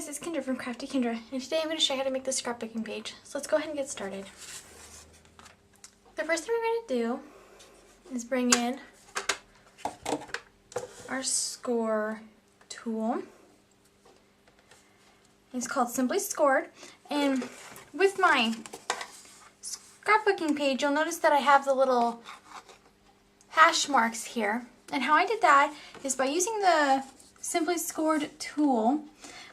guys, it's Kendra from Crafty Kendra, and today I'm going to show you how to make this scrapbooking page. So let's go ahead and get started. The first thing we're going to do is bring in our score tool. It's called Simply Scored, and with my scrapbooking page you'll notice that I have the little hash marks here, and how I did that is by using the Simply Scored tool.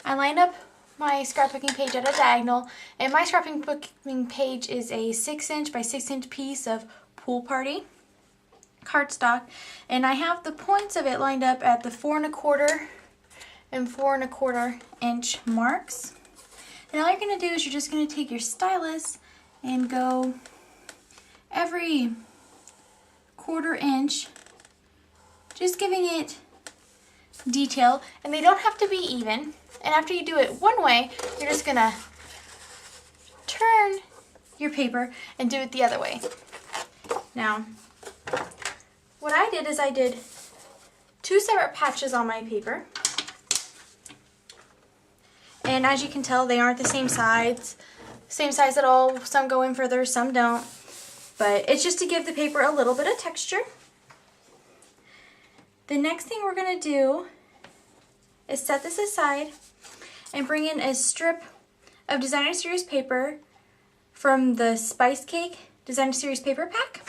I lined up my scrapbooking page at a diagonal, and my scrapbooking page is a 6" by 6" piece of Pool Party cardstock, and I have the points of it lined up at the 4 1/4 and 4 1/4 inch marks. And all you're going to do is you're just going to take your stylus and go every 1/4 inch, just giving it detail, and they don't have to be even. And after you do it one way, you're just gonna turn your paper and do it the other way. Now, what I did is I did 2 separate patches on my paper, and as you can tell, they aren't the same size at all. Some go in further, some don't, but it's just to give the paper a little bit of texture. The next thing we're gonna do is set this aside and bring in a strip of Designer Series paper from the Spice Cake Designer Series paper pack.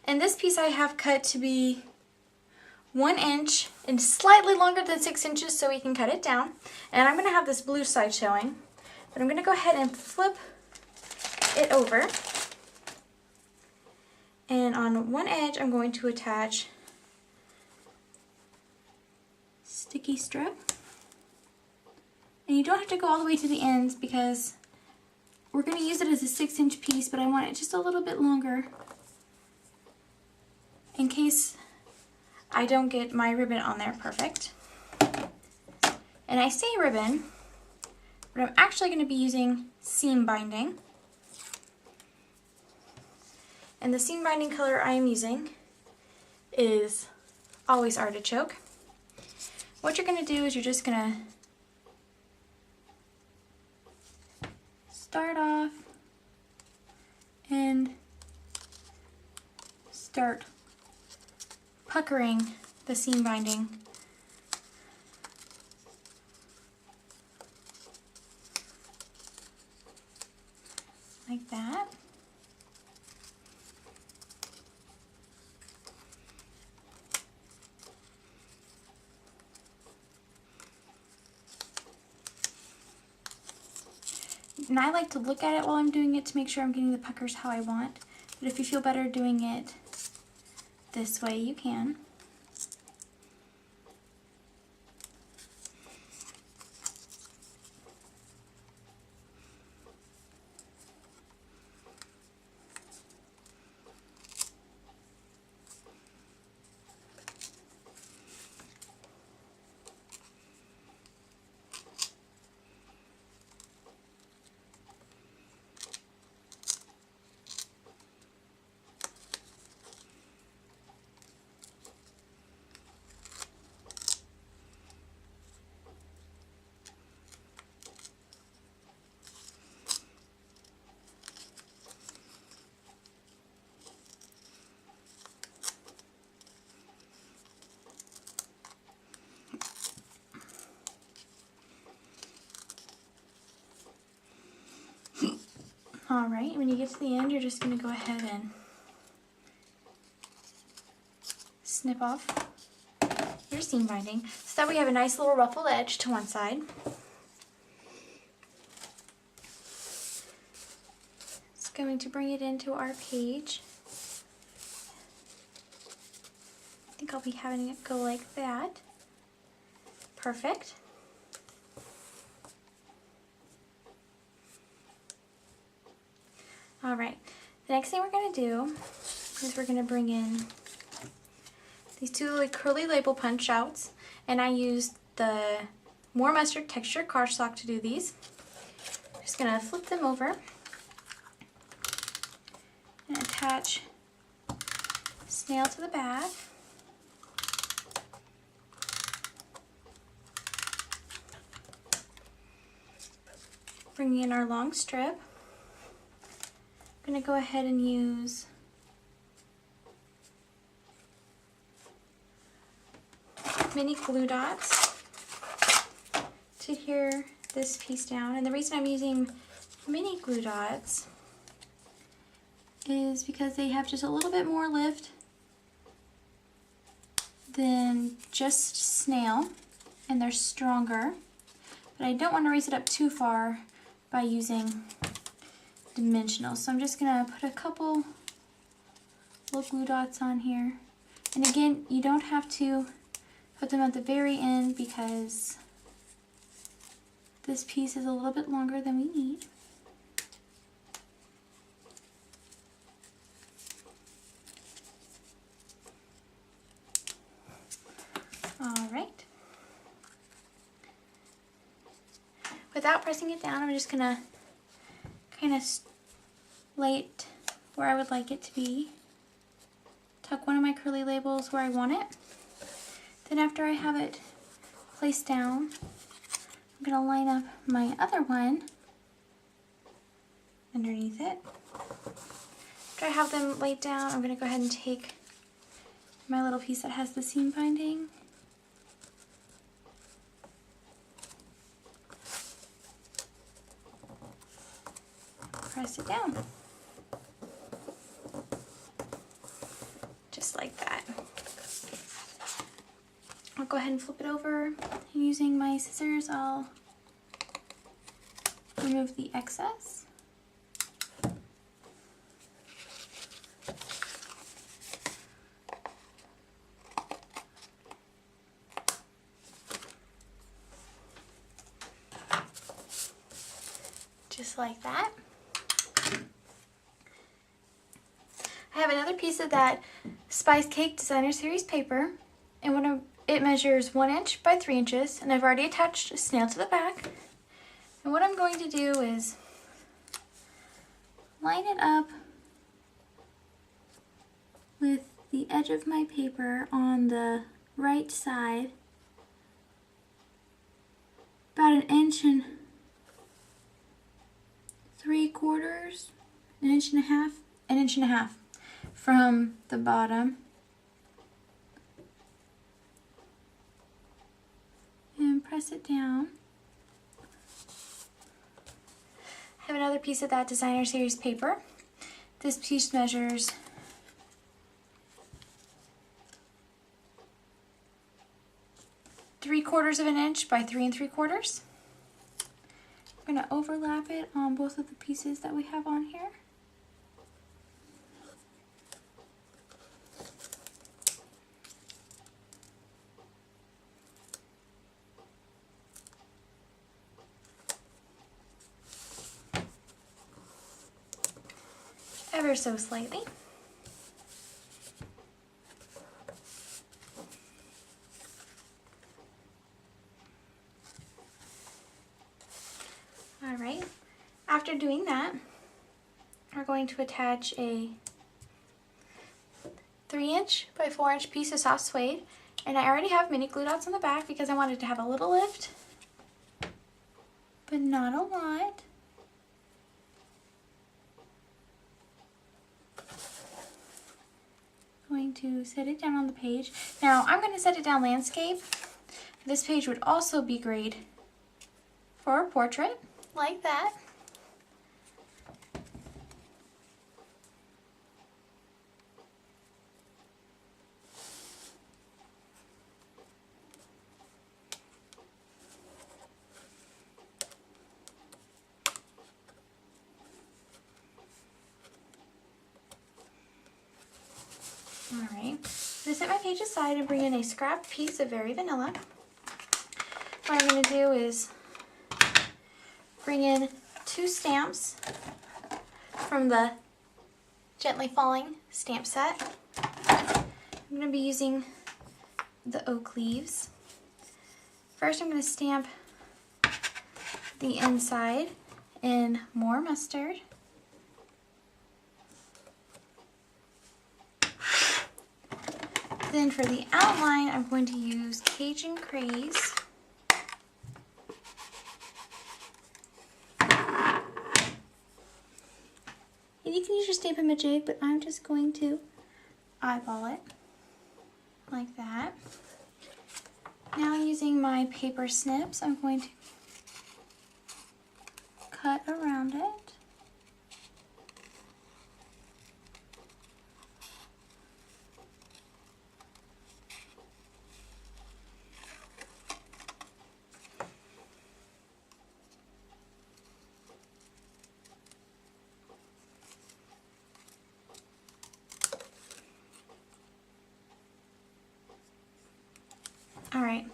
And this piece I have cut to be 1 inch and slightly longer than 6 inches so we can cut it down. And I'm going to have this blue side showing, but I'm going to go ahead and flip it over. And on one edge I'm going to attach sticky strip. And you don't have to go all the way to the ends because we're going to use it as a 6" piece, but I want it just a little bit longer in case I don't get my ribbon on there perfect. And I say ribbon, but I'm actually going to be using seam binding. And the seam binding color I am using is Always Artichoke. What you're going to do is you're just going to start off and start puckering the seam binding like that. And I like to look at it while I'm doing it to make sure I'm getting the puckers how I want. But if you feel better doing it this way, you can. Alright, when you get to the end, you're just going to go ahead and snip off your seam binding so that we have a nice little ruffled edge to one side. It's going to bring it into our page. I think I'll be having it go like that. Perfect. Alright, the next thing we're going to do is we're going to bring in these 2 curly label punch outs, and I used the More Mustard textured cardstock to do these. I'm just going to flip them over and attach snail to the back. bringing in our long strip. I'm going to go ahead and use mini glue dots to adhere this piece down. And the reason I'm using mini glue dots is because they have just a little bit more lift than just snail, and they're stronger. But I don't want to raise it up too far by using dimensional. So I'm just going to put a couple little glue dots on here. And again, you don't have to put them at the very end because this piece is a little bit longer than we need. All right. Without pressing it down, I'm just gonna kind of lay it where I would like it to be. Tuck one of my curly labels where I want it. Then after I have it placed down, I'm gonna line up my other one underneath it. After I have them laid down, I'm gonna go ahead and take my little piece that has the seam binding. Press it down. Just like that. I'll go ahead and flip it over. And using my scissors, I'll remove the excess. Just like that. I have another piece of that Spice Cake Designer Series paper, and it measures 1 inch by 3 inches, and I've already attached a snail to the back. And what I'm going to do is line it up with the edge of my paper on the right side, about 1 inch and 3/4, 1 inch and a half, 1 inch and a half from the bottom. And press it down. I have another piece of that Designer Series paper. This piece measures 3/4 of an inch by 3 3/4. I'm going to overlap it on both of the pieces that we have on here. Ever so slightly. All right, after doing that, we're going to attach a 3 inch by 4 inch piece of soft suede, and I already have mini glue dots on the back because I wanted to have a little lift, but not a lot. Going to set it down on the page. Now I'm going to set it down landscape. This page would also be great for a portrait, like that. Alright, I'm going to set my page aside and bring in a scrap piece of Very Vanilla. What I'm going to do is bring in 2 stamps from the Gently Falling stamp set. I'm going to be using the oak leaves. First I'm going to stamp the inside in More Mustard. Then for the outline, I'm going to use Cajun Craze. And And you can use your Stampin' Up jig, but I'm just going to eyeball it like that. Now using my paper snips, I'm going to cut around it. Alright,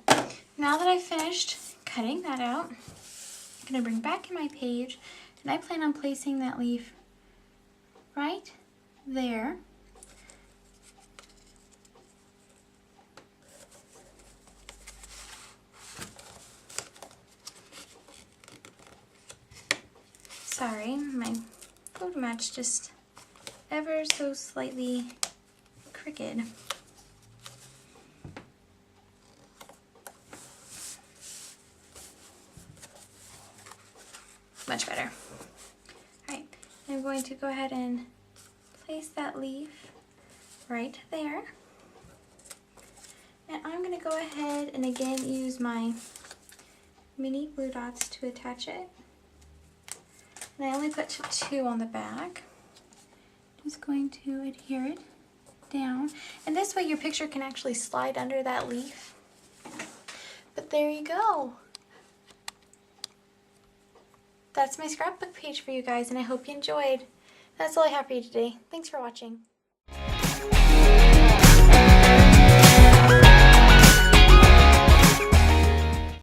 now that I've finished cutting that out, I'm going to bring back in my page, and I plan on placing that leaf right there. Sorry, my photo match just ever so slightly crooked. Much better. Alright, I'm going to go ahead and place that leaf right there. And I'm going to go ahead and again use my mini glue dots to attach it. And I only put 2 on the back. Just going to adhere it down. And this way your picture can actually slide under that leaf. But there you go. That's my scrapbook page for you guys, and I hope you enjoyed. That's all I have for you today. Thanks for watching.